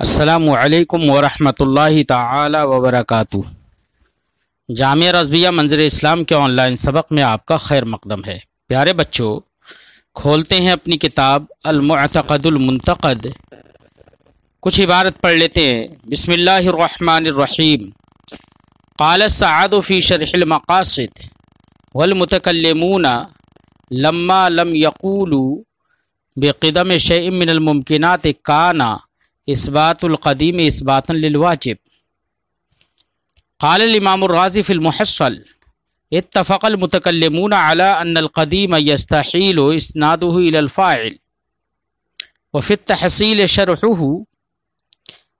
السلام علیکم ورحمۃ اللہ تعالی وبرکاتہ۔ جامعہ رضویہ منظر اسلام کے آن لائن سبق میں آپ کا خیر مقدم ہے۔ پیارے بچوں، کھولتے ہیں اپنی کتاب المعتقد المنتقد، کچھ عبارت پڑھ لیتے ہیں۔ بسم اللہ الرحمن الرحیم۔ قال السعد فی شرح المقاصد والمتکلمون لما لم یقولوا بقدم شیء من الممکنات کان اثبات القدیم اثباتا للواجب۔ قال الامام الرازی فی المحصل اتفق المتکلمون على ان القدیم يستحیل اسناده الى الفاعل وفي التحصیل شرحه،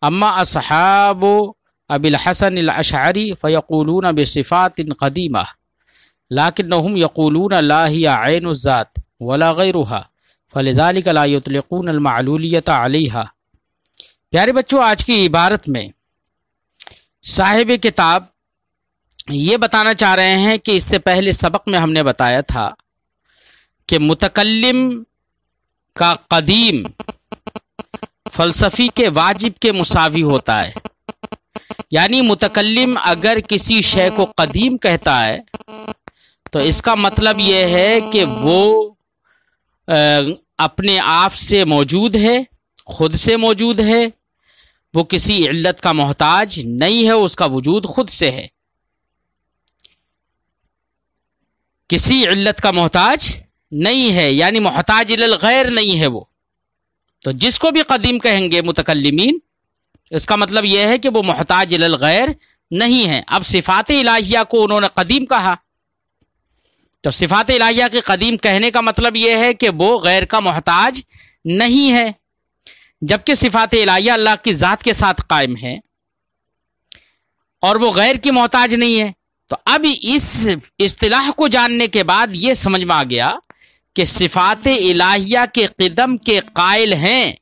اما اصحاب ابی الحسن الاشعری فیقولون بصفات قدیمہ لکنہم یقولون لا هي عین الذات ولا غیرها فلذلك لا يطلقون المعلولیۃ علیہا۔ پیارے بچوں، آج کی عبارت میں صاحب کتاب یہ بتانا چاہ رہے ہیں کہ اس سے پہلے سبق میں ہم نے بتایا تھا کہ متکلم کا قدیم فلسفی کے واجب کے مساوی ہوتا ہے، یعنی متکلم اگر کسی شے کو قدیم کہتا ہے تو اس کا مطلب یہ ہے کہ وہ اپنے آپ سے موجود ہے، خود سے موجود ہے، وہ کسی علت کا محتاج نہیں ہے، اس کا وجود خود سے ہے، کسی علت کا محتاج نہیں ہے، یعنی محتاج الغیر نہیں ہے وہ۔ تو جس کو بھی قدیم کہیں گے متکلمین، اس کا مطلب یہ ہے کہ وہ محتاج الغیر نہیں ہے۔ اب صفات الہیہ کو انہوں نے قدیم کہا، تو صفات الہیہ کے قدیم کہنے کا مطلب یہ ہے کہ وہ غیر کا محتاج نہیں ہے، جبکہ صفات الہیہ اللہ کی ذات کے ساتھ قائم ہے اور وہ غیر کی محتاج نہیں ہے۔ تو اب اس اصطلاح کو جاننے کے بعد یہ سمجھ میں آ گیا کہ صفات الہیہ کے قدم کے قائل ہیں،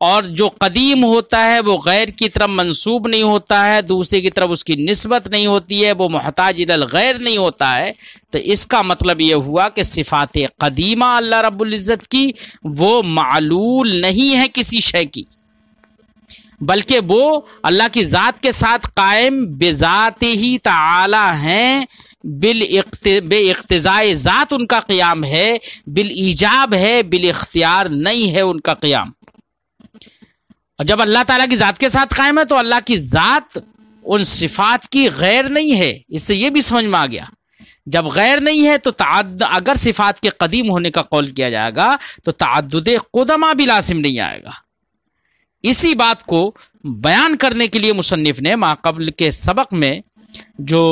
اور جو قدیم ہوتا ہے وہ غیر کی طرف منسوب نہیں ہوتا ہے، دوسرے کی طرف اس کی نسبت نہیں ہوتی ہے، وہ محتاج الغیر نہیں ہوتا ہے۔ تو اس کا مطلب یہ ہوا کہ صفات قدیمہ اللہ رب العزت کی وہ معلول نہیں ہے کسی شے کی، بلکہ وہ اللہ کی ذات کے ساتھ قائم بذات ہی تعالی ہیں، بے اقتضاء ذات ان کا قیام ہے، بالایجاب ہے، بالاختیار نہیں ہے ان کا قیام۔ اور جب اللہ تعالیٰ کی ذات کے ساتھ قائم ہے تو اللہ کی ذات ان صفات کی غیر نہیں ہے۔ اس سے یہ بھی سمجھ میں آ گیا، جب غیر نہیں ہے تو اگر صفات کے قدیم ہونے کا قول کیا جائے گا تو تعدد قدمہ بھی لازم نہیں آئے گا۔ اسی بات کو بیان کرنے کے لیے مصنف نے ما قبل کے سبق میں جو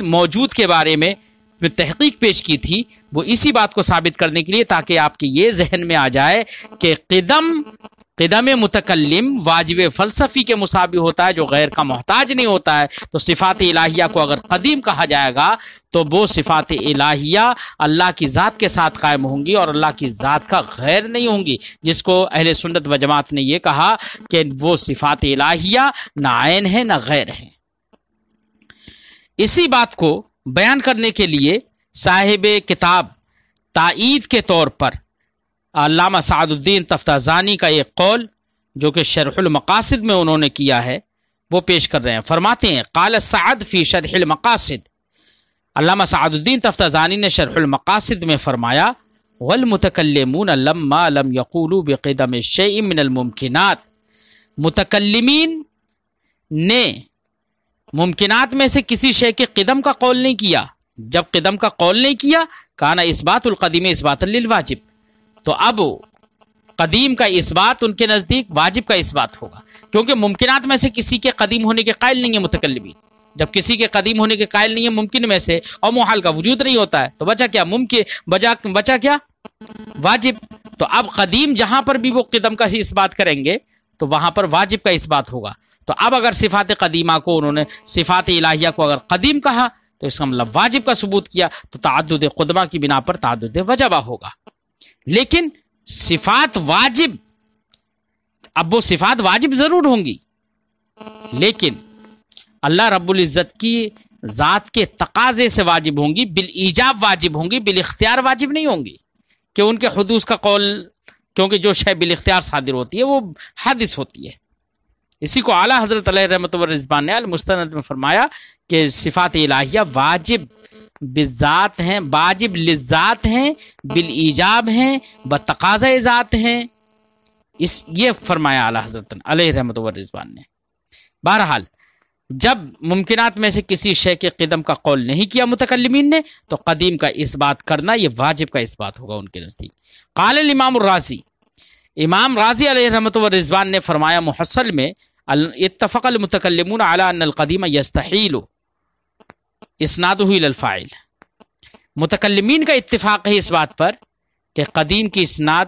موجود کے بارے میں تحقیق پیش کی تھی، وہ اسی بات کو ثابت کرنے کے لیے، تاکہ آپ کے یہ ذہن میں آ جائے کہ قدم متکلم واجب فلسفی کے مساوی ہوتا ہے، جو غیر کا محتاج نہیں ہوتا ہے۔ تو صفات الہیہ کو اگر قدیم کہا جائے گا تو وہ صفات الہیہ اللہ کی ذات کے ساتھ قائم ہوں گی اور اللہ کی ذات کا غیر نہیں ہوں گی، جس کو اہل سنت و جماعت نے یہ کہا کہ وہ صفات الہیہ نہ عین ہے نہ غیر ہے۔ اسی بات کو بیان کرنے کے لیے صاحب کتاب تائید کے طور پر علامہ سعد الدین تفتازانی کا ایک قول جو کہ شرح المقاصد میں انہوں نے کیا ہے وہ پیش کر رہے ہیں۔ فرماتے ہیں قال السعد فی شرح المقاصد، علامہ سعد الدین تفتازانی نے شرح المقاصد میں فرمایا والمتکلمون لما لم یقولوا بقدم شیء من الممکنات، متکلمین نے ممکنات میں سے کسی شے کے قدم کا قول نہیں کیا۔ جب قدم کا قول نہیں کیا کان اثبات القدیم اثباتا للواجب، تو اب قدیم کا اثبات ان کے نزدیک واجب کا اثبات ہوگا، کیونکہ ممکنات میں سے کسی کے قدیم ہونے کے قائل نہیں ہے متکلمین۔ جب کسی کے قدیم ہونے کے قائل نہیں ہے ممکن میں سے، اور محال کا وجود نہیں ہوتا ہے، تو بچا کیا ممکن، بچا کیا واجب۔ تو اب قدیم جہاں پر بھی وہ قدم کا اثبات کریں گے تو وہاں پر واجب کا اثبات ہوگا۔ تو اب اگر صفات قدیمہ کو انہوں نے صفات الہیہ کو اگر قدیم کہا تو اس کا مطلب واجب کا ثبوت کیا، تو تعدد قدمہ کی بنا پر تعدد وجبہ ہوگا۔ لیکن صفات واجب، اب وہ صفات واجب ضرور ہوں گی، لیکن اللہ رب العزت کی ذات کے تقاضے سے واجب ہوں گی، بالایجاب واجب ہوں گی، بالاختیار واجب نہیں ہوں گی کہ ان کے حدوث کا قول، کیونکہ جو شے بالاختیار صادر ہوتی ہے وہ حادث ہوتی ہے، اسی کو اعلیٰ حضرت علیہ رحمۃ و رضوان نے المستند میں فرمایا کہ صفات الہیہ واجب بالذات ہیں، واجب للذات ہیں، بالایجاب ہیں، بتقاضۂ ذات ہیں، یہ فرمایا اعلیٰ حضرت علیہ رحمۃ و رضوان نے۔ بہرحال جب ممکنات میں سے کسی شے کے قدم کا قول نہیں کیا متکلمین نے تو قدیم کا اس بات کرنا یہ واجب کا اس بات ہوگا ان کے نزدیک۔ قال الامام الرازی، امام رازی علیہ رحمۃ و رضوان نے فرمایا محصل میں اتفق المتکلمون علی ان القدیم یستحیل اسنادہ الی الفاعل، متکلمین کا اتفاق ہے اس بات پر کہ قدیم کی اسناد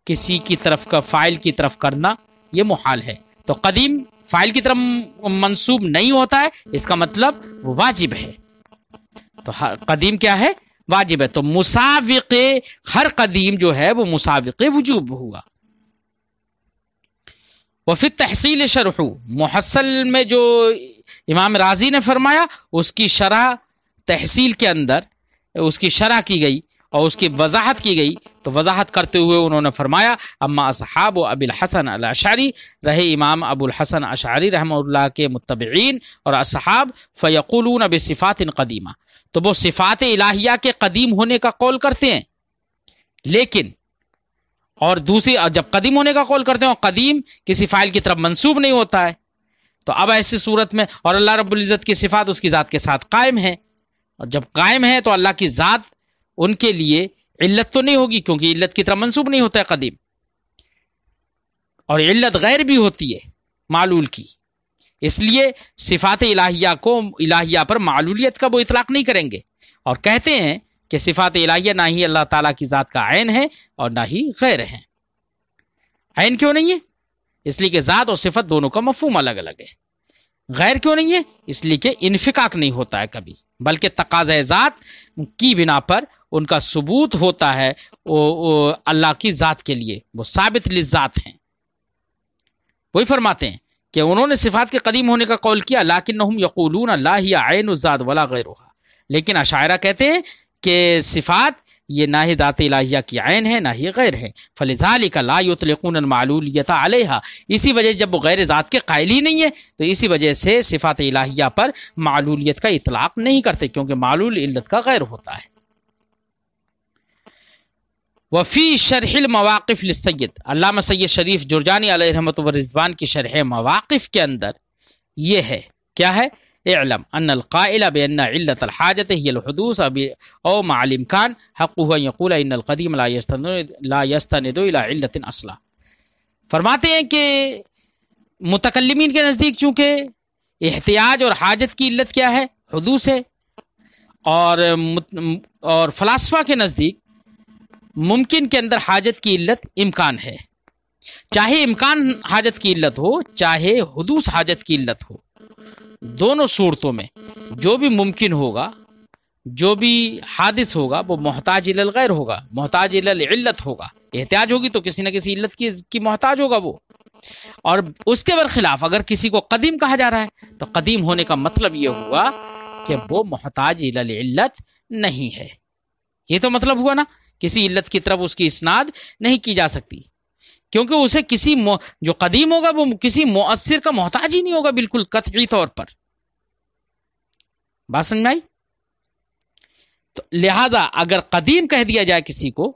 کسی کی طرف کا فاعل کی طرف کرنا یہ محال ہے۔ تو قدیم فاعل کی طرف منسوب نہیں ہوتا ہے، اس کا مطلب وہ واجب ہے۔ تو قدیم کیا ہے؟ واجب ہے۔ تو مسابق ہر قدیم جو ہے وہ مسابق وجوب ہوا۔ وفی التحصیل شرح، محصل میں جو امام رازی نے فرمایا اس کی شرح تحصیل کے اندر اس کی شرح کی گئی اور اس کی وضاحت کی گئی، تو وضاحت کرتے ہوئے انہوں نے فرمایا اما اصحاب ابی الحسن الاشعری، رہے امام ابو الحسن اشعری رحمہ اللہ کے متبعین اور اصحاب، فیقولون بصفات قدیمہ، تو وہ صفات الہیہ کے قدیم ہونے کا قول کرتے ہیں، لیکن اور دوسری جب قدیم ہونے کا قول کرتے ہیں اور قدیم کسی فاعل کی طرف منسوب نہیں ہوتا ہے، تو اب ایسی صورت میں اور اللہ رب العزت کی صفات اس کی ذات کے ساتھ قائم ہے، اور جب قائم ہے تو اللہ کی ذات ان کے لیے علت تو نہیں ہوگی کیونکہ علت کی طرف منسوب نہیں ہوتا ہے قدیم، اور علت غیر بھی ہوتی ہے معلول کی، اس لیے صفات الہیہ پر معلولیت کا وہ اطلاق نہیں کریں گے، اور کہتے ہیں کہ صفات الہیہ نہ ہی اللہ تعالیٰ کی ذات کا عین ہے اور نہ ہی غیر ہے۔ عین کیوں نہیں ہے؟ اس لیے کہ ذات اور صفت دونوں کا مفہوم الگ الگ ہے۔ غیر کیوں نہیں ہے؟ اس لیے کہ انفکاک نہیں ہوتا ہے کبھی، بلکہ تقاضۂ ذات کی بنا پر ان کا ثبوت ہوتا ہے وہ اللہ کی ذات کے لیے، وہ ثابت للذات ہیں۔ وہی فرماتے ہیں کہ انہوں نے صفات کے قدیم ہونے کا قول کیا، لیکنہم یقولون لا ہی عین الذات ولا غیرہا، لیکن اشاعرہ کہتے ہیں کہ صفات یہ نہ ہی ذات الہیہ کی عین ہے نہ ہی غیر ہے، فلذالک لا یطلقون المعلولیۃ علیہا، اسی وجہ جب وہ غیر ذات کے قائل ہی نہیں ہے تو اسی وجہ سے صفات الہیہ پر معلولیت کا اطلاق نہیں کرتے، کیونکہ معلول علت کا غیر ہوتا ہے۔ وفی شرح المواقف للسید، علامہ سید شریف جرجانی علیہ رحمۃ و رضوان کی شرح مواقف کے اندر یہ ہے، کیا ہے؟ اعلم ان القائل بان علت الحاجت هي الحدوث او مع الامکان حقه ان يقول ان القدیم لا يستند الى علت اصلا۔ فرماتے ہیں کہ متکلمین کے نزدیک چونکہ احتیاج اور حاجت کی علت کیا ہے؟ حدوث ہے، اور فلاسفہ کے نزدیک ممکن کے اندر حاجت کی علت امکان ہے، چاہے امکان حاجت کی علت ہو چاہے حدوث حاجت کی علت ہو، دونوں صورتوں میں جو بھی ممکن ہوگا، جو بھی حادث ہوگا وہ محتاج الی الغیر ہوگا، محتاج الی العلت ہوگا، احتیاج ہوگی تو کسی نہ کسی علت کی محتاج ہوگا وہ، اور اس کے برخلاف اگر کسی کو قدیم کہا جا رہا ہے تو قدیم ہونے کا مطلب یہ ہوا کہ وہ محتاج الی العلت نہیں ہے، یہ تو مطلب ہوا نا، کسی علت کی طرف اس کی اسناد نہیں کی جا سکتی، کیونکہ اسے کسی جو قدیم ہوگا وہ کسی مؤثر کا محتاج ہی نہیں ہوگا بالکل قطعی طور پر۔ بات سمجھ میں آئی؟ تو لہذا اگر قدیم کہہ دیا جائے کسی کو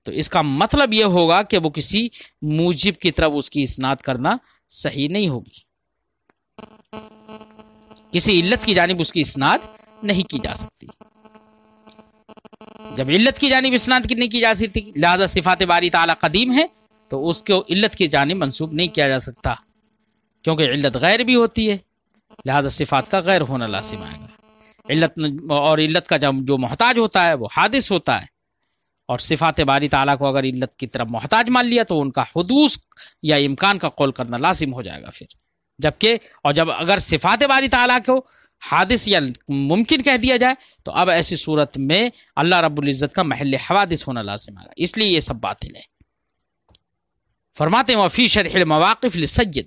تو اس کا مطلب یہ ہوگا کہ وہ کسی موجب کی طرف اس کی اسناد کرنا صحیح نہیں ہوگی، کسی علت کی جانب اس کی اسناد نہیں کی جا سکتی۔ جب علت کی جانب اسناد نہیں کی جا سکتی، لہذا صفات باری تعالیٰ قدیم ہے تو اس کو علت کی جانب منسوب نہیں کیا جا سکتا، کیونکہ علت غیر بھی ہوتی ہے، لہذا صفات کا غیر ہونا لازم آئے گا۔ علت کا جو محتاج ہوتا ہے وہ حادث ہوتا ہے، اور صفات باری تعالیٰ کو اگر علت کی طرف محتاج مان لیا تو ان کا حدوث یا امکان کا قول کرنا لازم ہو جائے گا پھر، جبکہ اور جب اگر صفات باری تعالیٰ کو حادث یا ممکن کہہ دیا جائے تو اب ایسی صورت میں اللہ رب العزت کا محل حوادث ہونا لازم آئے گا، اس لیے یہ سب باطل ہے۔ فرماتے ہیں وفی شرح المواقف للسید،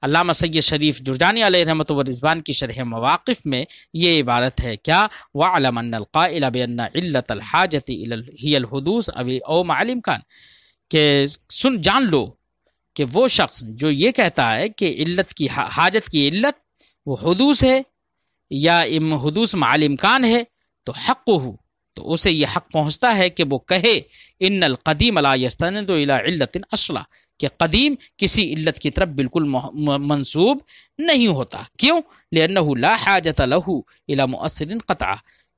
علامہ سید شریف جرجانی علیہ رحمۃ و رضوان کی شرح مواقف میں یہ عبارت ہے، کیا؟ وَعْلَمَ أَنَّ الْقَائِلَ بِأَنَّ عِلَّةَ الْحَاجَةِ هِيَ الْحُدُوثُ أَوْ مَعَ الْإِمْكَانِ، کہ جان لو کہ وہ شخص جو یہ کہتا ہے کہ علت کی حاجت کی علت وہ حدوث ہے یا حدوث مع الامکان ہے تو حق ہو، تو اسے یہ حق پہنچتا ہے کہ وہ کہے ان القدیم لا یستند الی علت اصلا، کہ قدیم کسی علت کی طرف بالکل منسوب نہیں ہوتا۔ کیوں؟ لأنہ لا حاجت لہ الی مؤثر قطعا،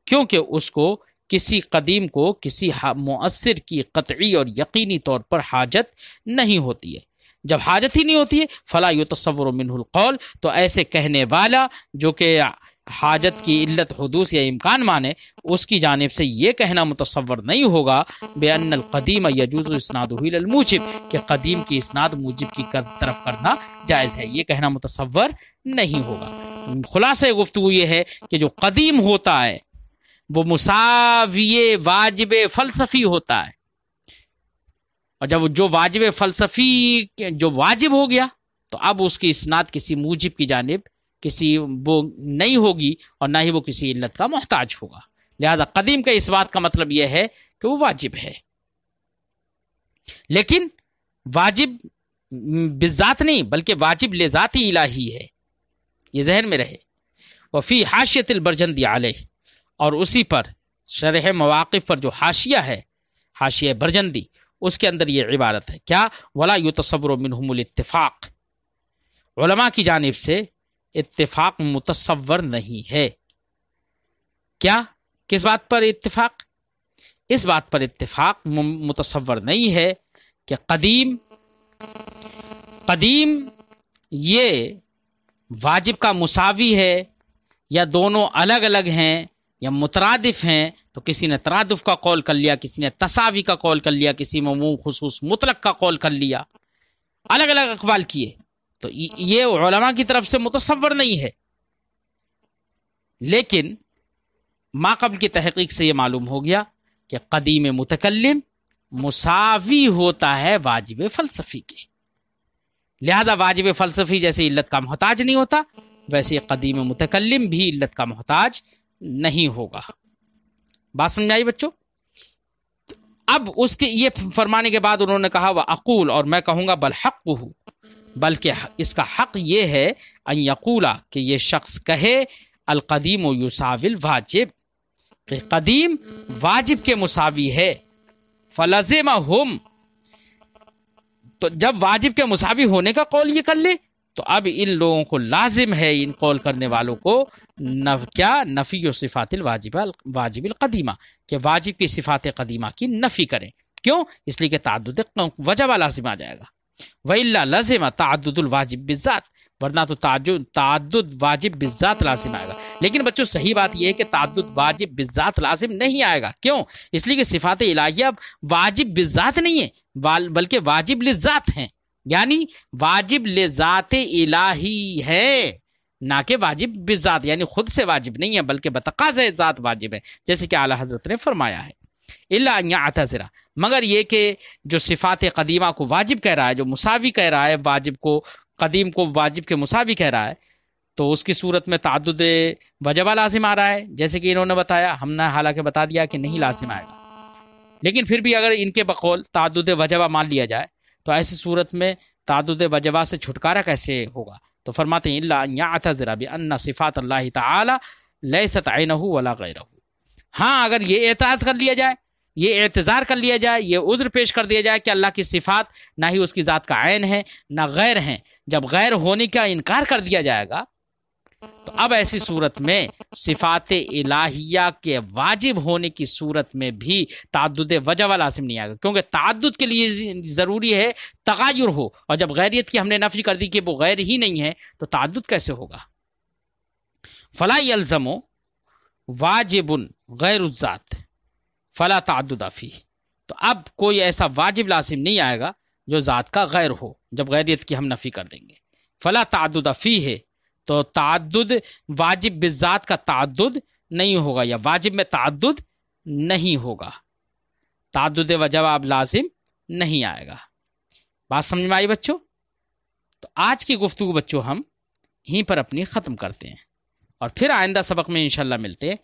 کیونکہ اس کو کسی قدیم کو کسی مؤثر کی قطعی اور یقینی طور پر حاجت نہیں ہوتی ہے۔ جب حاجت ہی نہیں ہوتی ہے فلا یتصور منہ القول، تو ایسے کہنے والا جو کہ حاجت کی علت حدوث یا امکان مانے، اس کی جانب سے یہ کہنا متصور نہیں ہوگا بأن القدیم یجوز اسنادہ الی الموجب، کہ قدیم کی اسناد موجب کی طرف کرنا جائز ہے، یہ کہنا متصور نہیں ہوگا۔ خلاصہ گفتگو یہ ہے کہ جو قدیم ہوتا ہے وہ مساوی واجب فلسفی ہوتا ہے، اور جب جو واجب فلسفی جو واجب ہو گیا تو اب اس کی اسناد کسی موجب کی جانب کسی وہ نہیں ہوگی اور نہ ہی وہ کسی علت کا محتاج ہوگا۔ لہذا قدیم کا اس بات کا مطلب یہ ہے کہ وہ واجب ہے، لیکن واجب بالذات نہیں بلکہ واجب لذات الہی ہے، یہ ذہن میں رہے۔ وفی حاشیۃ البرجندی علیہ، اور اسی پر شرح مواقف پر جو حاشیہ ہے، حاشیہ برجندی، اس کے اندر یہ عبارت ہے کیا؟ ولا یتصور منہم الاتفاق، علماء کی جانب سے اتفاق متصور نہیں ہے۔ کیا؟ کس بات پر اتفاق؟ اس بات پر اتفاق متصور نہیں ہے کہ قدیم یہ واجب کا مساوی ہے یا دونوں الگ الگ ہیں یا مترادف ہیں، تو کسی نے ترادف کا قول کر لیا، کسی نے تساوی کا قول کر لیا، کسی میں عموم خصوص مطلق کا قول کر لیا، الگ الگ اقوال کیے، تو یہ علماء کی طرف سے متصور نہیں ہے۔ لیکن ما قبل کی تحقیق سے یہ معلوم ہو گیا کہ قدیم متکلم مساوی ہوتا ہے واجب فلسفی کے، لہذا واجب فلسفی جیسے علت کا محتاج نہیں ہوتا، ویسے قدیم متکلم بھی علت کا محتاج نہیں ہوگا۔ بات سمجھ آئی بچوں؟ اب اس کے یہ فرمانے کے بعد انہوں نے کہا وَأَقُول، اور میں کہوں گا بَلْحَقُّهُ، بلکہ اس کا حق یہ ہے ان یقولا، کہ یہ شخص کہے القدیم یساوی الواجب، کہ قدیم واجب کے مساوی ہے، فلزمہم، تو جب واجب کے مساوی ہونے کا قول یہ کر لے تو اب ان لوگوں کو لازم ہے، ان قول کرنے والوں کو کیا؟ نفی و صفات واجب القدیمہ، کہ واجب کی صفات قدیمہ کی نفی کریں۔ کیوں؟ اس لیے کہ تعدد وجب لازم آ جائے گا، وَإِلَّا لَزِمَ تَعَدُّدُ الْوَاجِبِ بِالذَّاتِ، ورنہ تو تعدد واجب بالذات لازم آئے گا۔ لیکن بچوں صحیح بات یہ ہے کہ تعدد واجب بالذات لازم نہیں آئے گا۔ کیوں؟ اس لیے کہ صفات الہیہ واجب بالذات نہیں ہے بلکہ واجب لذات ہیں، یعنی واجب لذات الہی ہے، نہ کہ واجب بالذات، یعنی خود سے واجب نہیں ہے بلکہ بتقاضۂ ذات واجب ہے، جیسے کہ اعلیٰ حضرت نے فرمایا ہے۔ الا ان یعتذر، مگر یہ کہ جو صفات قدیمہ کو واجب کہہ رہا ہے، جو مساوی کہہ رہا ہے واجب کو، قدیم کو واجب کے مساوی کہہ رہا ہے، تو اس کی صورت میں تعدد وجبہ لازم آ رہا ہے، جیسے کہ انہوں نے بتایا، ہم نے حالانکہ بتا دیا کہ نہیں لازم آئے گا، لیکن پھر بھی اگر ان کے بقول تعدد وجبہ مان لیا جائے تو ایسی صورت میں تعدد وجبہ سے چھٹکارا کیسے ہوگا؟ تو فرماتے ہیں الا ان یعتذر بان صفات اللہ تعالی لیست عینہ ولا غیرہ، ہاں اگر یہ اعتراض کر لیا جائے، یہ اعتذار کر لیا جائے، یہ عذر پیش کر دیا جائے کہ اللہ کی صفات نہ ہی اس کی ذات کا عین ہے نہ غیر ہیں، جب غیر ہونے کا انکار کر دیا جائے گا تو اب ایسی صورت میں صفات الہیہ کے واجب ہونے کی صورت میں بھی تعدد وجہ لازم نہیں آئے گا، کیونکہ تعدد کے لیے ضروری ہے تغیر ہو، اور جب غیریت کی ہم نے نفی کر دی کہ وہ غیر ہی نہیں ہے تو تعدد کیسے ہوگا؟ فلا یلزم واجب غیر الذات فلا تعدد فیہ، تو اب کوئی ایسا واجب لازم نہیں آئے گا جو ذات کا غیر ہو، جب غیریت کی ہم نفی کر دیں گے۔ فلا تعدد فیہ، تو تعدد واجب بالذات کا تعدد نہیں ہوگا، یا واجب میں تعدد نہیں ہوگا، تعدد وجب اب لازم نہیں آئے گا۔ بات سمجھ میں آئی بچوں؟ تو آج کی گفتگو بچوں ہم یہیں پر اپنی ختم کرتے ہیں، اور پھر آئندہ سبق میں انشاءاللہ ملتے ہیں۔